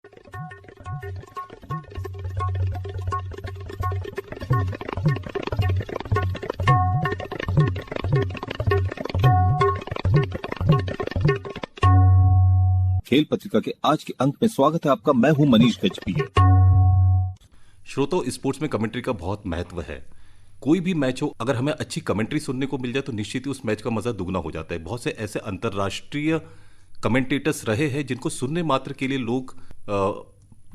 खेल पत्रिका के आज के अंक में स्वागत है आपका। मैं हूं मनीष गजभिये। श्रोताओं, स्पोर्ट्स में कमेंट्री का बहुत महत्व है। कोई भी मैच हो, अगर हमें अच्छी कमेंट्री सुनने को मिल जाए तो निश्चित ही उस मैच का मजा दुगना हो जाता है। बहुत से ऐसे अंतर्राष्ट्रीय कमेंटेटर्स रहे हैं जिनको सुनने मात्र के लिए लोग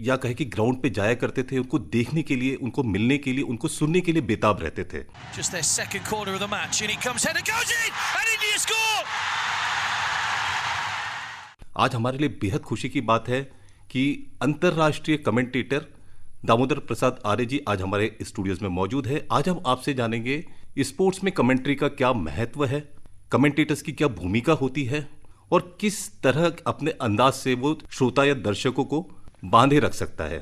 या कहे कि ग्राउंड पे जाया करते थे, उनको देखने के लिए, उनको मिलने के लिए, उनको सुनने के लिए बेताब रहते थे। Just their second corner of the match and it comes header goes in and India score। आज हमारे लिए बेहद खुशी की बात है कि अंतर्राष्ट्रीय कमेंटेटर दामोदर प्रसाद आर्य जी आज हमारे स्टूडियोज में मौजूद है। आज हम आपसे जानेंगे स्पोर्ट्स में कमेंट्री का क्या महत्व है, कमेंटेटर्स की क्या भूमिका होती है और किस तरह अपने अंदाज से वो श्रोता या दर्शकों को बांधे रख सकता है।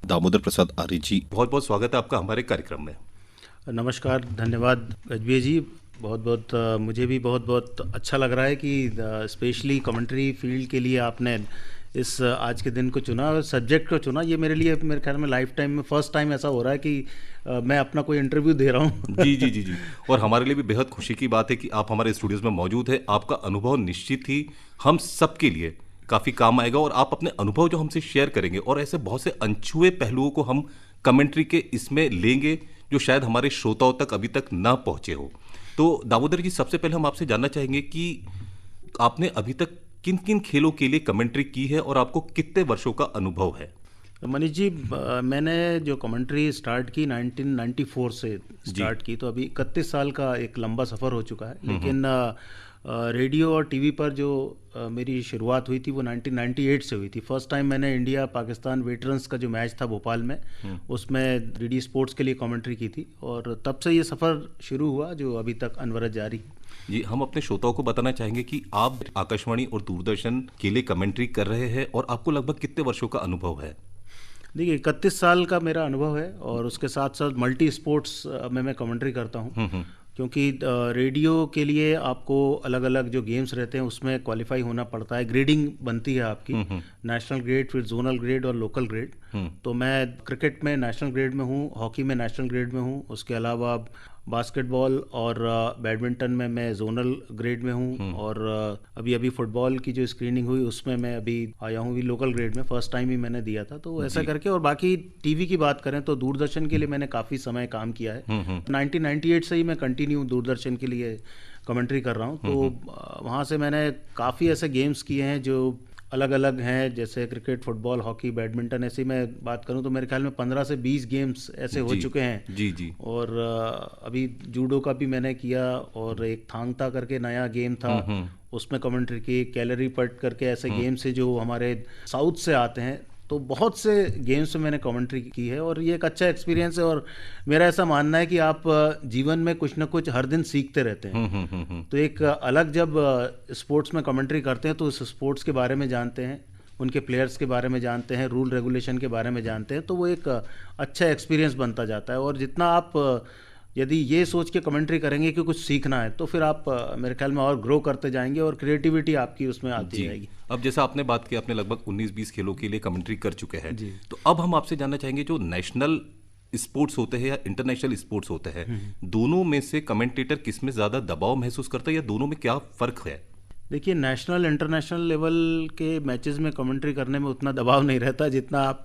दामोदर प्रसाद आर्य जी, बहुत बहुत स्वागत है आपका हमारे कार्यक्रम में। नमस्कार, धन्यवाद गजभिये जी। बहुत बहुत मुझे भी बहुत बहुत अच्छा लग रहा है कि स्पेशली कमेंट्री फील्ड के लिए आपने इस आज के दिन को चुना और सब्जेक्ट को चुना। ये मेरे लिए, मेरे ख्याल में लाइफ टाइम में फर्स्ट टाइम ऐसा हो रहा है कि मैं अपना कोई इंटरव्यू दे रहा हूँ। जी जी जी जी। और हमारे लिए भी बेहद खुशी की बात है कि आप हमारे स्टूडियोज में मौजूद है। आपका अनुभव निश्चित ही हम सबके लिए काफ़ी काम आएगा और आप अपने अनुभव जो हमसे शेयर करेंगे और ऐसे बहुत से अनछुए पहलुओं को हम कमेंट्री के इसमें लेंगे जो शायद हमारे श्रोताओं तक अभी तक ना पहुँचे हो। तो दामोदर जी, सबसे पहले हम आपसे जानना चाहेंगे कि आपने अभी तक किन किन खेलों के लिए कमेंट्री की है और आपको कितने वर्षों का अनुभव है? मनीष जी, मैंने जो कमेंट्री स्टार्ट की 1994 से स्टार्ट की, तो अभी 31 साल का एक लंबा सफ़र हो चुका है। लेकिन रेडियो और टीवी पर जो मेरी शुरुआत हुई थी वो 1998 से हुई थी। फर्स्ट टाइम मैंने इंडिया पाकिस्तान वेटरन्स का जो मैच था भोपाल में, उसमें डीडी स्पोर्ट्स के लिए कमेंट्री की थी और तब से ये सफ़र शुरू हुआ जो अभी तक अनवरत जारी है। जी, हम अपने श्रोताओं को बताना चाहेंगे कि आप आकाशवाणी और दूरदर्शन के लिए कमेंट्री कर रहे हैं और आपको लगभग कितने वर्षों का अनुभव है? देखिए, 31 साल का मेरा अनुभव है और उसके साथ साथ मल्टी स्पोर्ट्स में मैं कमेंट्री करता हूँ। क्योंकि रेडियो के लिए आपको अलग अलग जो गेम्स रहते हैं उसमें क्वालिफाई होना पड़ता है, ग्रेडिंग बनती है आपकी, नेशनल ग्रेड, फिर जोनल ग्रेड और लोकल ग्रेड। तो मैं क्रिकेट में नेशनल ग्रेड में हूँ, हॉकी में नेशनल ग्रेड में हूँ, उसके अलावा बास्केटबॉल और बैडमिंटन में मैं जोनल ग्रेड में हूँ और अभी अभी फुटबॉल की जो स्क्रीनिंग हुई उसमें मैं अभी आया हूँ, भी लोकल ग्रेड में। फर्स्ट टाइम ही मैंने दिया था, तो ऐसा करके। और बाकी टीवी की बात करें तो दूरदर्शन के लिए मैंने काफ़ी समय काम किया है। 1998 से ही मैं कंटिन्यू दूरदर्शन के लिए कमेंट्री कर रहा हूँ। तो वहाँ से मैंने काफ़ी ऐसे गेम्स किए हैं जो अलग अलग हैं, जैसे क्रिकेट, फुटबॉल, हॉकी, बैडमिंटन। ऐसे ही मैं बात करूं तो मेरे ख्याल में 15 से 20 गेम्स ऐसे हो चुके हैं। जी जी। और अभी जूडो का भी मैंने किया और एक थांग ता करके नया गेम था, उसमें कमेंट्री की। कैलरी पट करके ऐसे गेम्स है जो हमारे साउथ से आते हैं। तो बहुत से गेम्स में मैंने कमेंट्री की है और ये एक अच्छा एक्सपीरियंस है। और मेरा ऐसा मानना है कि आप जीवन में कुछ ना कुछ हर दिन सीखते रहते हैं। तो एक अलग, जब स्पोर्ट्स में कमेंट्री करते हैं तो उस स्पोर्ट्स के बारे में जानते हैं, उनके प्लेयर्स के बारे में जानते हैं, रूल रेगुलेशन के बारे में जानते हैं, तो वो एक अच्छा एक्सपीरियंस बनता जाता है। और जितना आप यदि ये सोच के कमेंट्री करेंगे कि कुछ सीखना है तो फिर आप मेरे ख्याल में और ग्रो करते जाएंगे और क्रिएटिविटी आपकी उसमें आती जाएगी। अब जैसा आपने बात की, आपने लगभग 19-20 खेलों के लिए कमेंट्री कर चुके हैं। तो अब हम आपसे जानना चाहेंगे, जो नेशनल स्पोर्ट्स होते हैं या इंटरनेशनल स्पोर्ट्स होते हैं, दोनों में से कमेंटेटर किस में ज़्यादा दबाव महसूस करता है या दोनों में क्या फ़र्क है? देखिए, नेशनल इंटरनेशनल लेवल के मैचेस में कमेंट्री करने में उतना दबाव नहीं रहता जितना आप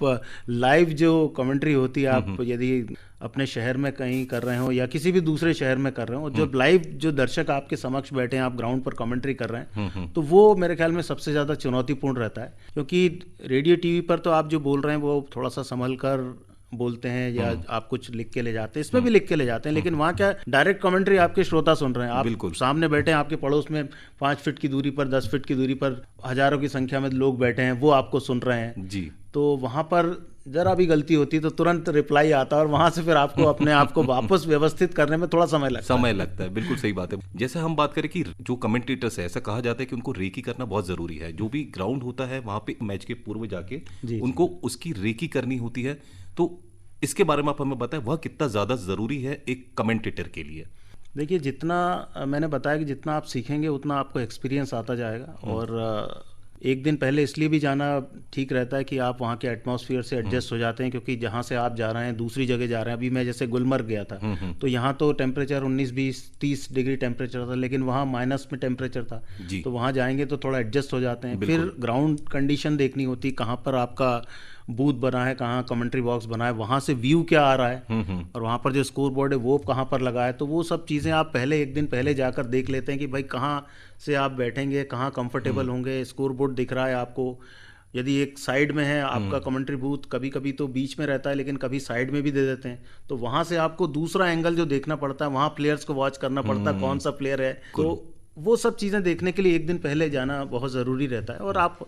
लाइव जो कमेंट्री होती है, आप यदि अपने शहर में कहीं कर रहे हो या किसी भी दूसरे शहर में कर रहे हो, जब लाइव जो दर्शक आपके समक्ष बैठे हैं, आप ग्राउंड पर कमेंट्री कर रहे हैं, तो वो मेरे ख्याल में सबसे ज़्यादा चुनौतीपूर्ण रहता है। क्योंकि रेडियो टीवी पर तो आप जो बोल रहे हैं वो थोड़ा सा संभल कर बोलते हैं या आप कुछ लिख के ले जाते हैं, इसमें भी लिख के ले जाते हैं, लेकिन वहाँ क्या डायरेक्ट कमेंट्री आपके श्रोता सुन रहे हैं। आप सामने बैठे हैं, आपके पड़ोस में 5 फीट की दूरी पर, 10 फीट की दूरी पर हजारों की संख्या में लोग बैठे हैं, वो आपको सुन रहे हैं जी। तो वहाँ पर जरा भी गलती होती तो तुरंत रिप्लाई आता है और वहाँ से फिर आपको अपने आप को वापस व्यवस्थित करने में थोड़ा समय लगता है। बिल्कुल सही बात है। जैसे हम बात करें कि जो कमेंटेटर्स है, ऐसा कहा जाता है कि उनको रेकी करना बहुत जरूरी है। जो भी ग्राउंड होता है वहाँ पे मैच के पूर्व जाके उनको उसकी रेकी करनी होती है। तो इसके बारे में आप हमें बताएं, वह कितना ज़्यादा ज़रूरी है एक कमेंटेटर के लिए? देखिए, जितना मैंने बताया कि जितना आप सीखेंगे उतना आपको एक्सपीरियंस आता जाएगा। और एक दिन पहले इसलिए भी जाना ठीक रहता है कि आप वहाँ के एटमॉस्फेयर से एडजस्ट हो जाते हैं, क्योंकि जहाँ से आप जा रहे हैं दूसरी जगह जा रहे हैं। अभी मैं जैसे गुलमर्ग गया था, तो यहाँ तो टेम्परेचर 19-20-30 डिग्री टेम्परेचर था, लेकिन वहाँ माइनस में टेम्परेचर था। तो वहाँ जाएंगे तो थोड़ा एडजस्ट हो जाते हैं। फिर ग्राउंड कंडीशन देखनी होती है, कहाँ पर आपका बूथ बना है, कहाँ कमेंट्री बॉक्स बना है, वहाँ से व्यू क्या आ रहा है, और वहाँ पर जो स्कोर बोर्ड है वो कहाँ पर लगा है। तो वो सब चीज़ें आप पहले एक दिन पहले जाकर देख लेते हैं कि भाई कहाँ से आप बैठेंगे, कहाँ कंफर्टेबल होंगे। स्कोर बोर्ड दिख रहा है आपको, यदि एक साइड में है आपका कमेंट्री बूथ, कभी कभी तो बीच में रहता है लेकिन कभी साइड में भी दे देते हैं, तो वहाँ से आपको दूसरा एंगल जो देखना पड़ता है, वहाँ प्लेयर्स को वॉच करना पड़ता है कौन सा प्लेयर है। तो वो सब चीज़ें देखने के लिए एक दिन पहले जाना बहुत ज़रूरी रहता है। और आप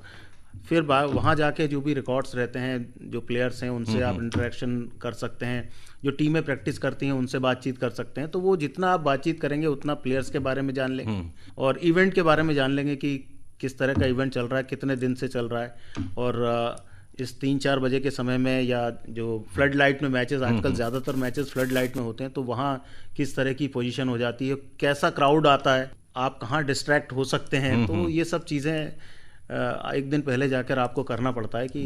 फिर वहाँ जाके जो भी रिकॉर्ड्स रहते हैं, जो प्लेयर्स हैं उनसे आप इंटरेक्शन कर सकते हैं, जो टीमें प्रैक्टिस करती हैं उनसे बातचीत कर सकते हैं। तो वो जितना आप बातचीत करेंगे उतना प्लेयर्स के बारे में जान लेंगे और इवेंट के बारे में जान लेंगे कि किस तरह का इवेंट चल रहा है, कितने दिन से चल रहा है। और इस 3-4 बजे के समय में, या जो फ्लड लाइट में मैचेस, आजकल ज़्यादातर मैचेस फ्लड लाइट में होते हैं, तो वहाँ किस तरह की पोजीशन हो जाती है, कैसा क्राउड आता है, आप कहाँ डिस्ट्रैक्ट हो सकते हैं। तो ये सब चीज़ें एक दिन पहले जाकर आपको करना पड़ता है कि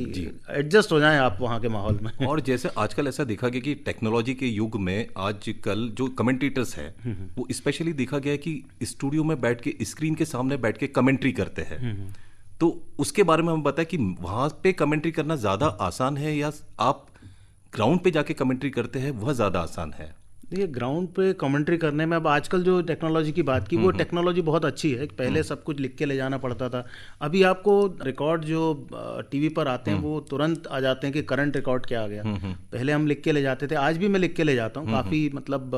एडजस्ट हो जाएं आप वहाँ के माहौल में। और जैसे आजकल ऐसा देखा गया कि टेक्नोलॉजी के युग में आजकल जो कमेंटेटर्स हैं वो स्पेशली देखा गया है कि स्टूडियो में बैठ के, स्क्रीन के सामने बैठ के कमेंट्री करते हैं। तो उसके बारे में हमें बताया कि वहाँ पे कमेंट्री करना ज़्यादा आसान है या आप ग्राउंड पे जाके कमेंट्री करते हैं वह ज़्यादा आसान है? देखिए, ग्राउंड पे कमेंट्री करने में अब आजकल जो टेक्नोलॉजी की बात की, वो टेक्नोलॉजी बहुत अच्छी है। पहले सब कुछ लिख के ले जाना पड़ता था, अभी आपको रिकॉर्ड जो टीवी पर आते हैं वो तुरंत आ जाते हैं कि करंट रिकॉर्ड क्या आ गया। पहले हम लिख के ले जाते थे, आज भी मैं लिख के ले जाता हूँ काफ़ी, मतलब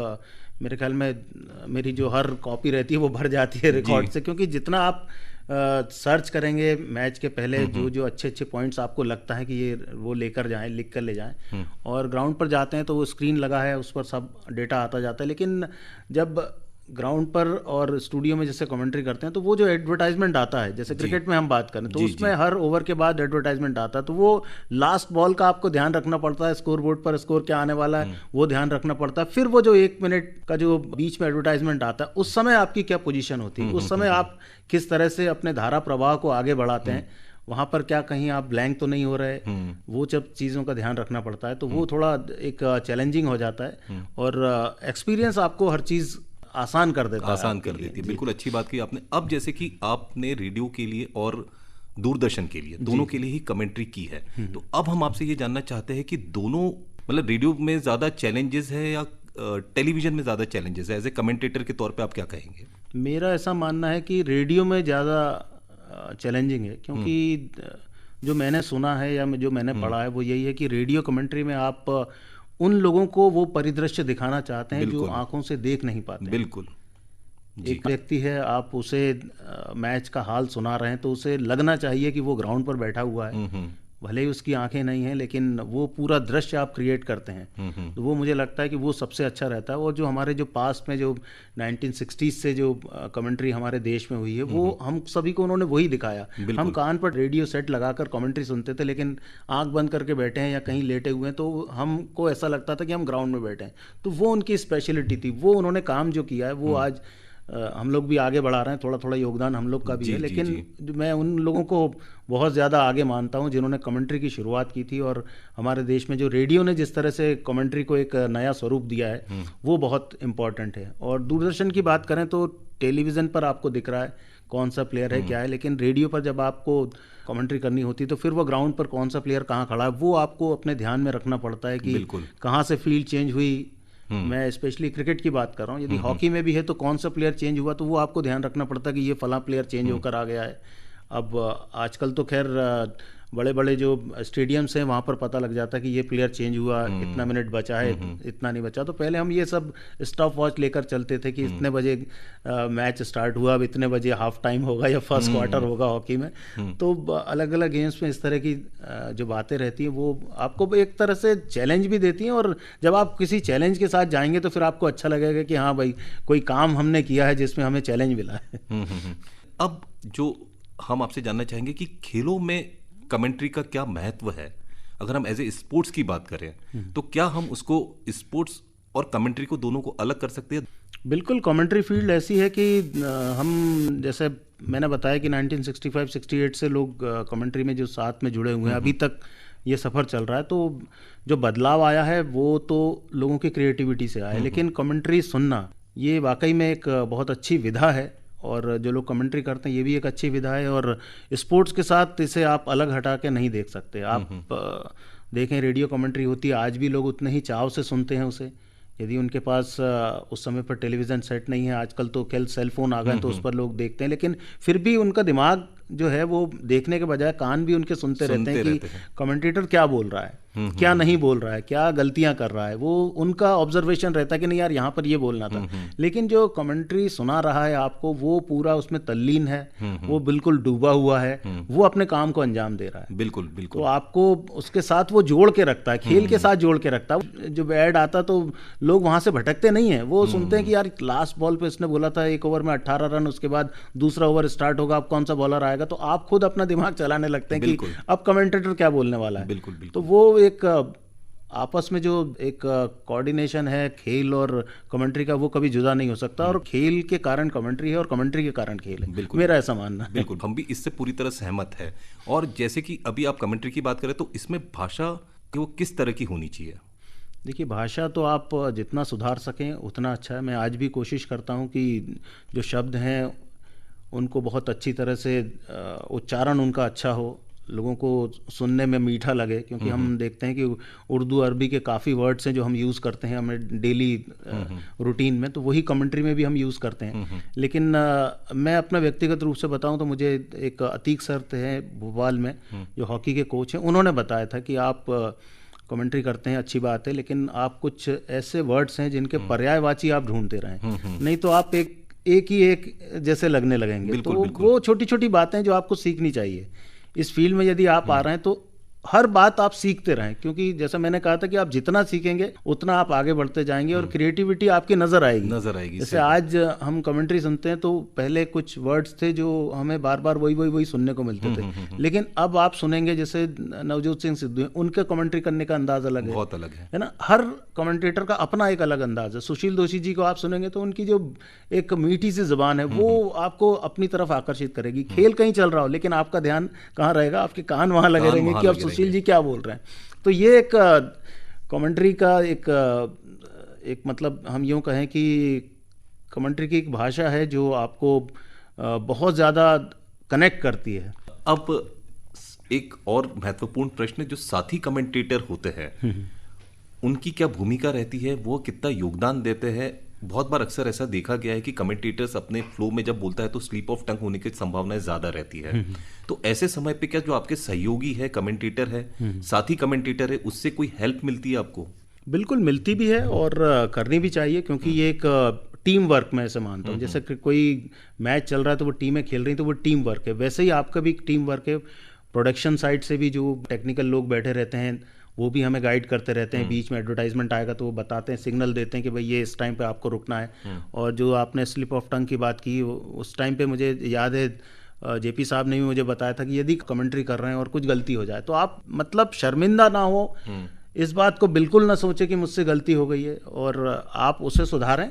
मेरे ख्याल में मेरी जो हर कॉपी रहती है वो भर जाती है रिकॉर्ड से, क्योंकि जितना आप सर्च करेंगे मैच के पहले, जो जो अच्छे अच्छे पॉइंट्स आपको लगता है कि ये वो लेकर जाएं, लिख कर ले जाएं, और ग्राउंड पर जाते हैं तो वो स्क्रीन लगा है, उस पर सब डेटा आता जाता है। लेकिन जब ग्राउंड पर और स्टूडियो में जैसे कमेंट्री करते हैं तो वो जो एडवर्टाइजमेंट आता है, जैसे क्रिकेट में हम बात करें तो उसमें हर ओवर के बाद एडवर्टाइजमेंट आता है, तो वो लास्ट बॉल का आपको ध्यान रखना पड़ता है, स्कोर बोर्ड पर स्कोर क्या आने वाला है वो ध्यान रखना पड़ता है। फिर वो जो 1 मिनट का जो बीच में एडवर्टाइजमेंट आता है, उस समय आपकी क्या पोजीशन होती है, उस समय आप किस तरह से अपने धारा प्रवाह को आगे बढ़ाते हैं, वहाँ पर क्या कहीं आप ब्लैंक तो नहीं हो रहे, वो सब चीज़ों का ध्यान रखना पड़ता है। तो वो थोड़ा एक चैलेंजिंग हो जाता है, और एक्सपीरियंस आपको हर चीज़ आसान कर देती है। बिल्कुल अच्छी बात की आपने। अब जैसे कि आपने रेडियो के लिए और दूरदर्शन के लिए, दोनों के लिए ही कमेंट्री की है, तो अब हम आपसे ये जानना चाहते हैं कि दोनों, मतलब रेडियो में ज़्यादा चैलेंजेस है या टेलीविज़न में ज़्यादा चैलेंजेस है? एज ए कमेंटेटर के तौर पे आप क्या कहेंगे? मेरा ऐसा मानना है कि रेडियो में ज़्यादा चैलेंजिंग है, क्योंकि जो मैंने सुना है या जो मैंने पढ़ा है वो यही है कि रेडियो कमेंट्री में आप उन लोगों को वो परिदृश्य दिखाना चाहते हैं जो आंखों से देख नहीं पाते। बिल्कुल। एक व्यक्ति है, आप उसे मैच का हाल सुना रहे हैं तो उसे लगना चाहिए कि वो ग्राउंड पर बैठा हुआ है, भले ही उसकी आंखें नहीं हैं, लेकिन वो पूरा दृश्य आप क्रिएट करते हैं। तो वो मुझे लगता है कि वो सबसे अच्छा रहता है। और जो हमारे जो पास्ट में जो 1960s से जो कमेंट्री हमारे देश में हुई है, वो हम सभी को उन्होंने वही दिखाया। हम कान पर रेडियो सेट लगाकर कमेंट्री सुनते थे, लेकिन आंख बंद करके बैठे हैं या कहीं लेटे हुए हैं तो हमको ऐसा लगता था कि हम ग्राउंड में बैठे हैं। तो वो उनकी स्पेशलिटी थी, वो उन्होंने काम जो किया है वो आज हम लोग भी आगे बढ़ा रहे हैं, थोड़ा थोड़ा योगदान हम लोग का भी है। लेकिन मैं उन लोगों को बहुत ज़्यादा आगे मानता हूं जिन्होंने कमेंट्री की शुरुआत की थी, और हमारे देश में जो रेडियो ने जिस तरह से कमेंट्री को एक नया स्वरूप दिया है वो बहुत इम्पॉर्टेंट है। और दूरदर्शन की बात करें तो टेलीविज़न पर आपको दिख रहा है कौन सा प्लेयर है क्या है, लेकिन रेडियो पर जब आपको कमेंट्री करनी होती है तो फिर वो ग्राउंड पर कौन सा प्लेयर कहाँ खड़ा है वो आपको अपने ध्यान में रखना पड़ता है कि कहाँ से फील्ड चेंज हुई। मैं स्पेशली क्रिकेट की बात कर रहा हूँ, यदि हॉकी में भी है तो कौन सा प्लेयर चेंज हुआ तो वो आपको ध्यान रखना पड़ता है कि ये फलां प्लेयर चेंज होकर आ गया है। अब आजकल तो खैर बड़े बड़े जो स्टेडियम्स हैं वहाँ पर पता लग जाता है कि ये प्लेयर चेंज हुआ, इतना मिनट बचा है, इतना नहीं बचा। तो पहले हम ये सब स्टॉप वॉच लेकर चलते थे कि इतने बजे मैच स्टार्ट हुआ, अब इतने बजे हाफ टाइम होगा या फर्स्ट क्वार्टर होगा हॉकी में। तो अलग अलग गेम्स में इस तरह की जो बातें रहती हैं वो आपको एक तरह से चैलेंज भी देती हैं, और जब आप किसी चैलेंज के साथ जाएंगे तो फिर आपको अच्छा लगेगा कि हाँ भाई कोई काम हमने किया है जिसमें हमें चैलेंज मिला है। अब जो हम आपसे जानना चाहेंगे कि खेलों में कमेंट्री का क्या महत्व है? अगर हम एज ए स्पोर्ट्स की बात करें तो क्या हम उसको स्पोर्ट्स और कमेंट्री को दोनों को अलग कर सकते हैं? बिल्कुल, कमेंट्री फील्ड ऐसी है कि हम, जैसे मैंने बताया कि 1965-68 से लोग कमेंट्री में जो साथ में जुड़े हुए हैं, अभी तक ये सफ़र चल रहा है। तो जो बदलाव आया है वो तो लोगों की क्रिएटिविटी से आया है, लेकिन कमेंट्री सुनना ये वाकई में एक बहुत अच्छी विधा है, और जो लोग कमेंट्री करते हैं ये भी एक अच्छी विधा है। और स्पोर्ट्स के साथ इसे आप अलग हटा के नहीं देख सकते। आप देखें, रेडियो कमेंट्री होती है, आज भी लोग उतने ही चाव से सुनते हैं उसे। यदि उनके पास उस समय पर टेलीविज़न सेट नहीं है, आजकल तो केवल सेल फोन आ गए तो उस पर लोग देखते हैं, लेकिन फिर भी उनका दिमाग जो है वो देखने के बजाय कान भी उनके सुनते रहते हैं कि कमेंटेटर क्या बोल रहा है, क्या नहीं बोल रहा है, क्या गलतियां कर रहा है। वो उनका ऑब्जर्वेशन रहता है कि नहीं यार यहाँ पर ये बोलना था। लेकिन जो कमेंट्री सुना रहा है आपको, वो पूरा उसमें तल्लीन है, वो बिल्कुल डूबा हुआ है, वो अपने काम को अंजाम दे रहा है। बिल्कुल बिल्कुल। तो आपको उसके साथ वो जोड़ के रखता है, खेल के साथ जोड़ के रखता है। जब ऐड आता तो लोग वहां से भटकते नहीं है, वो सुनते हैं कि यार लास्ट बॉल पे इसने बोला था 1 ओवर में 18 रन, उसके बाद दूसरा ओवर स्टार्ट होगा, अब कौन सा बॉलर आएगा, तो आप खुद अपना दिमाग चलाने लगते हैं कि अब कमेंटेटर क्या बोलने वाला है। बिल्कुल बिल्कुल। तो वो एक आपस में जो एक कोऑर्डिनेशन है खेल और कमेंट्री का, वो कभी जुदा नहीं हो सकता। और खेल के कारण कमेंट्री है और कमेंट्री के कारण खेल है, मेरा ऐसा मानना है। बिल्कुल, हम भी इससे पूरी तरह सहमत है। और जैसे कि अभी आप कमेंट्री की बात करें तो इसमें भाषा वो किस तरह की होनी चाहिए? देखिए, भाषा तो आप जितना सुधार सकें उतना अच्छा है। मैं आज भी कोशिश करता हूं कि जो शब्द हैं उनको बहुत अच्छी तरह से उच्चारण उनका अच्छा हो, लोगों को सुनने में मीठा लगे, क्योंकि हम देखते हैं कि उर्दू अरबी के काफ़ी वर्ड्स हैं जो हम यूज़ करते हैं हमें डेली रूटीन में, तो वही कमेंट्री में भी हम यूज़ करते हैं। लेकिन मैं अपना व्यक्तिगत रूप से बताऊं तो मुझे एक अतीक सर थे भोपाल में, जो हॉकी के कोच हैं, उन्होंने बताया था कि आप कमेंट्री करते हैं अच्छी बात है, लेकिन आप कुछ ऐसे वर्ड्स हैं जिनके पर्यायवाची आप ढूंढते रहें, नहीं तो आप एक जैसे लगने लगेंगे। बिल्कुल, तो बिल्कुल। वो छोटी छोटी बातें जो आपको सीखनी चाहिए इस फील्ड में, यदि आप आ रहे हैं तो हर बात आप सीखते रहें, क्योंकि जैसा मैंने कहा था कि आप जितना सीखेंगे उतना आप आगे बढ़ते जाएंगे और क्रिएटिविटी आपकी नजर आएगी। जैसे आज हम कमेंट्री सुनते हैं तो पहले कुछ वर्ड्स थे जो हमें बार बार वही सुनने को मिलते थे, लेकिन अब आप सुनेंगे जैसे नवजोत सिंह सिद्धू हैं, उनके कमेंट्री करने का अंदाज अलग है, बहुत अलग है ना। हर कमेंटेटर का अपना एक अलग अंदाज है। सुशील दोषी जी को आप सुनेंगे तो उनकी जो एक मीठी सी जुबान है वो आपको अपनी तरफ आकर्षित करेगी। खेल कहीं चल रहा हो लेकिन आपका ध्यान कहाँ रहेगा, आपके कान वहां लगे रहेंगे कि अब सुशील जी क्या बोल रहे हैं। तो ये एक कमेंट्री का एक मतलब हम यूं कहें कि कमेंट्री की एक भाषा है जो आपको बहुत ज़्यादा कनेक्ट करती है। अब एक और महत्वपूर्ण प्रश्न, जो साथी कमेंटेटर होते हैं उनकी क्या भूमिका रहती है, वो कितना योगदान देते हैं? बहुत बार अक्सर ऐसा देखा गया है कि कमेंटेटर्स अपने फ्लो में जब बोलता है तो स्लिप ऑफ टंग होने की संभावनाएं ज्यादा रहती है। तो ऐसे समय पे क्या जो आपके सहयोगी है, कमेंटेटर है, साथी कमेंटेटर है, उससे कोई हेल्प मिलती है आपको? बिल्कुल मिलती भी है और करनी भी चाहिए, क्योंकि ये एक टीम वर्क मैं ऐसे मानता हूँ। जैसे कि कोई मैच चल रहा है तो वो टीमें खेल रही हैं तो वो टीम वर्क है, वैसे ही आपका भी टीम वर्क है। प्रोडक्शन साइड से भी जो टेक्निकल लोग बैठे रहते हैं वो भी हमें गाइड करते रहते हैं। बीच में एडवर्टाइजमेंट आएगा तो वो बताते हैं, सिग्नल देते हैं कि भाई ये इस टाइम पे आपको रुकना है। और जो आपने स्लिप ऑफ टंग की बात की, उस टाइम पे मुझे याद है जेपी साहब ने भी मुझे बताया था कि यदि कमेंट्री कर रहे हैं और कुछ गलती हो जाए तो आप मतलब शर्मिंदा ना हो, इस बात को बिल्कुल ना सोचे कि मुझसे गलती हो गई है, और आप उसे सुधारें,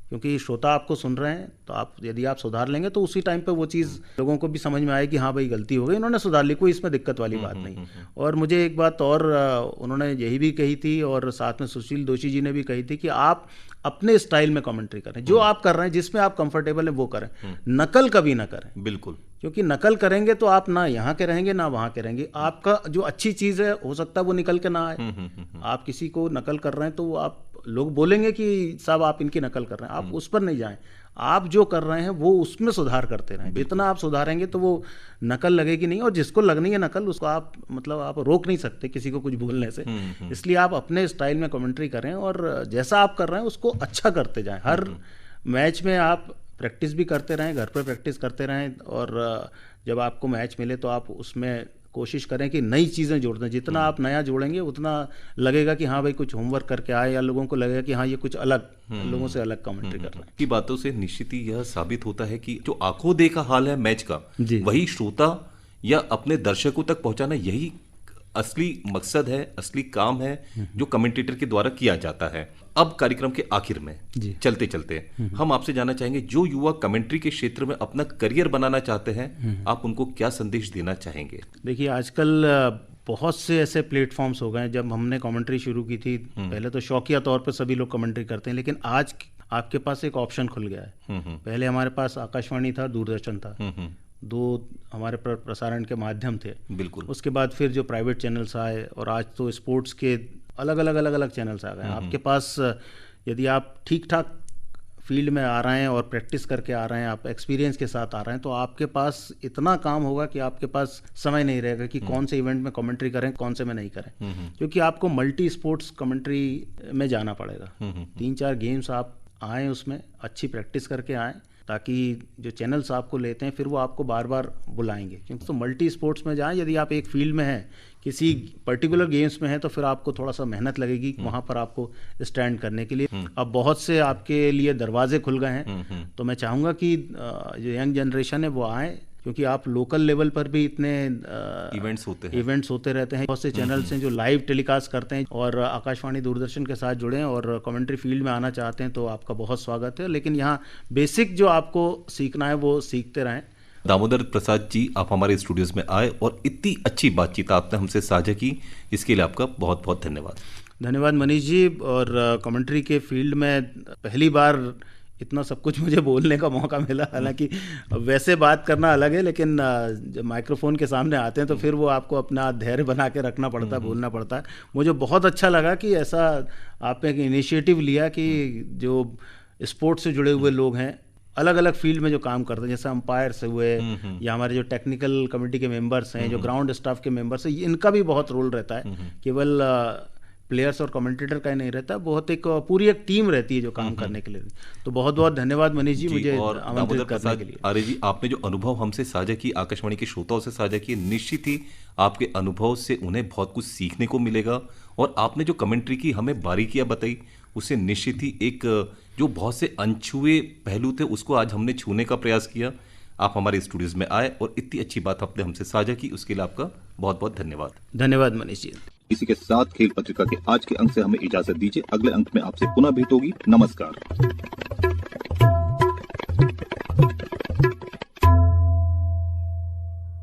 क्योंकि श्रोता आपको सुन रहे हैं। तो आप यदि आप सुधार लेंगे तो उसी टाइम पे वो चीज़ लोगों को भी समझ में आए कि हाँ भाई गलती हो गई, उन्होंने सुधार ली, कोई इसमें दिक्कत वाली बात नहीं। और मुझे एक बात और उन्होंने यही भी कही थी, और साथ में सुशील दोषी जी ने भी कही थी कि आप अपने स्टाइल में कमेंट्री करें, जो आप कर रहे हैं जिसमें आप कंफर्टेबल हैं वो करें, नकल कभी ना करें। बिल्कुल, क्योंकि नकल करेंगे तो आप ना यहाँ के रहेंगे ना वहाँ के रहेंगे। आपका जो अच्छी चीज़ है हो सकता है वो निकल के ना आए। आप किसी को नकल कर रहे हैं तो आप लोग बोलेंगे कि साहब आप इनकी नकल कर रहे हैं, आप उस पर नहीं जाएं। आप जो कर रहे हैं वो उसमें सुधार करते रहें। जितना आप सुधारेंगे तो वो नकल लगेगी नहीं, और जिसको लगनी है नकल उसको आप मतलब आप रोक नहीं सकते किसी को कुछ बोलने से। इसलिए आप अपने स्टाइल में कमेंट्री करें और जैसा आप कर रहे हैं उसको अच्छा करते जाएं। हर मैच में आप प्रैक्टिस भी करते रहें, घर पर प्रैक्टिस करते रहें, और जब आपको मैच मिले तो आप उसमें कोशिश करें कि नई चीज़ें जोड़ दें। जितना आप नया जोड़ेंगे उतना लगेगा कि हाँ भाई कुछ होमवर्क करके आए, या लोगों को लगेगा कि हाँ ये कुछ अलग लोगों से अलग कमेंट्री कर रहे हैं। की बातों से निश्चित ही यह साबित होता है कि जो आंखों देखा हाल है मैच का, जी। वही श्रोता या अपने दर्शकों तक पहुंचाना, यही असली मकसद है, असली काम है जो कमेंटेटर के द्वारा किया जाता है। अब कार्यक्रम के आखिर में चलते चलते हम आपसे जानना चाहेंगे, जो युवा कमेंट्री के क्षेत्र में अपना करियर बनाना चाहते हैं, आप उनको क्या संदेश देना चाहेंगे? देखिए, आजकल बहुत से ऐसे प्लेटफॉर्म्स हो गए हैं। जब हमने कमेंट्री शुरू की थी, पहले तो शौकिया तौर पे सभी लोग कमेंट्री करते हैं, लेकिन आज आपके पास एक ऑप्शन खुल गया है। पहले हमारे पास आकाशवाणी था, दूरदर्शन था, दो हमारे प्रसारण के माध्यम थे। बिल्कुल। उसके बाद फिर जो प्राइवेट चैनल्स आए, और आज तो स्पोर्ट्स के अलग अलग चैनल्स आ गए। आपके पास यदि आप ठीक ठाक फील्ड में आ रहे हैं और प्रैक्टिस करके आ रहे हैं, आप एक्सपीरियंस के साथ आ रहे हैं, तो आपके पास इतना काम होगा कि आपके पास समय नहीं रहेगा कि कौन से इवेंट में कमेंट्री करें, कौन से में नहीं करें, क्योंकि आपको मल्टी स्पोर्ट्स कमेंट्री में जाना पड़ेगा। 3-4 गेम्स आप आएँ, उसमें अच्छी प्रैक्टिस करके आएँ, ताकि जो चैनल्स आपको लेते हैं फिर वो आपको बार बार बुलाएंगे। क्योंकि तो मल्टी स्पोर्ट्स में जाएं, यदि आप एक फील्ड में हैं, किसी पर्टिकुलर गेम्स में है, तो फिर आपको थोड़ा सा मेहनत लगेगी वहाँ पर आपको स्टैंड करने के लिए। अब बहुत से आपके लिए दरवाजे खुल गए हैं, तो मैं चाहूँगा कि जो यंग जनरेशन है वो आए, क्योंकि आप लोकल लेवल पर भी इतने इवेंट्स होते रहते हैं। बहुत से चैनल्स हैं जो लाइव टेलीकास्ट करते हैं, और आकाशवाणी दूरदर्शन के साथ जुड़े हैं और कमेंट्री फील्ड में आना चाहते हैं, तो आपका बहुत स्वागत है। लेकिन यहाँ बेसिक जो आपको सीखना है वो सीखते रहें। दामोदर प्रसाद जी, आप हमारे स्टूडियोज में आए और इतनी अच्छी बातचीत आपने हमसे साझा की, इसके लिए आपका बहुत बहुत धन्यवाद। धन्यवाद मनीष जी। और कमेंट्री के फील्ड में पहली बार इतना सब कुछ मुझे बोलने का मौका मिला। हालांकि वैसे बात करना अलग है, लेकिन जब माइक्रोफोन के सामने आते हैं तो फिर वो आपको अपना धैर्य बना के रखना पड़ता है, बोलना पड़ता है। मुझे बहुत अच्छा लगा कि ऐसा आपने एक इनिशिएटिव लिया कि जो स्पोर्ट्स से जुड़े हुए लोग हैं, अलग अलग फील्ड में जो काम करते हैं, जैसे अंपायर्स हुए या हमारे जो टेक्निकल कमेटी के मेंबर्स हैं, जो ग्राउंड स्टाफ के मेंबर्स हैं, इनका भी बहुत रोल रहता है। केवल प्लेयर्स और कमेंटेटर का ही नहीं रहता, बहुत पूरी एक टीम रहती है जो काम करने के लिए। तो बहुत बहुत धन्यवाद मनीष जी, मुझे आमंत्रित करने के लिए। आर्य जी, आपने जो अनुभव हमसे साझा की, आकाशवाणी के श्रोताओं से साझा किए, निश्चित ही आपके अनुभव से उन्हें बहुत कुछ सीखने को मिलेगा। और आपने जो कमेंट्री की हमें बारीकियां बताई, उससे निश्चित ही एक जो बहुत से अनछुए पहलू थे उसको आज हमने छूने का प्रयास किया। आप हमारे स्टूडियोज में आए और इतनी अच्छी बात आपने हमसे साझा की, उसके लिए आपका बहुत बहुत धन्यवाद। धन्यवाद मनीष जी। इसी के साथ खेल पत्रिका के आज के अंक से हमें इजाजत दीजिए। अगले अंक में आपसे पुनः भेंट होगी। नमस्कार।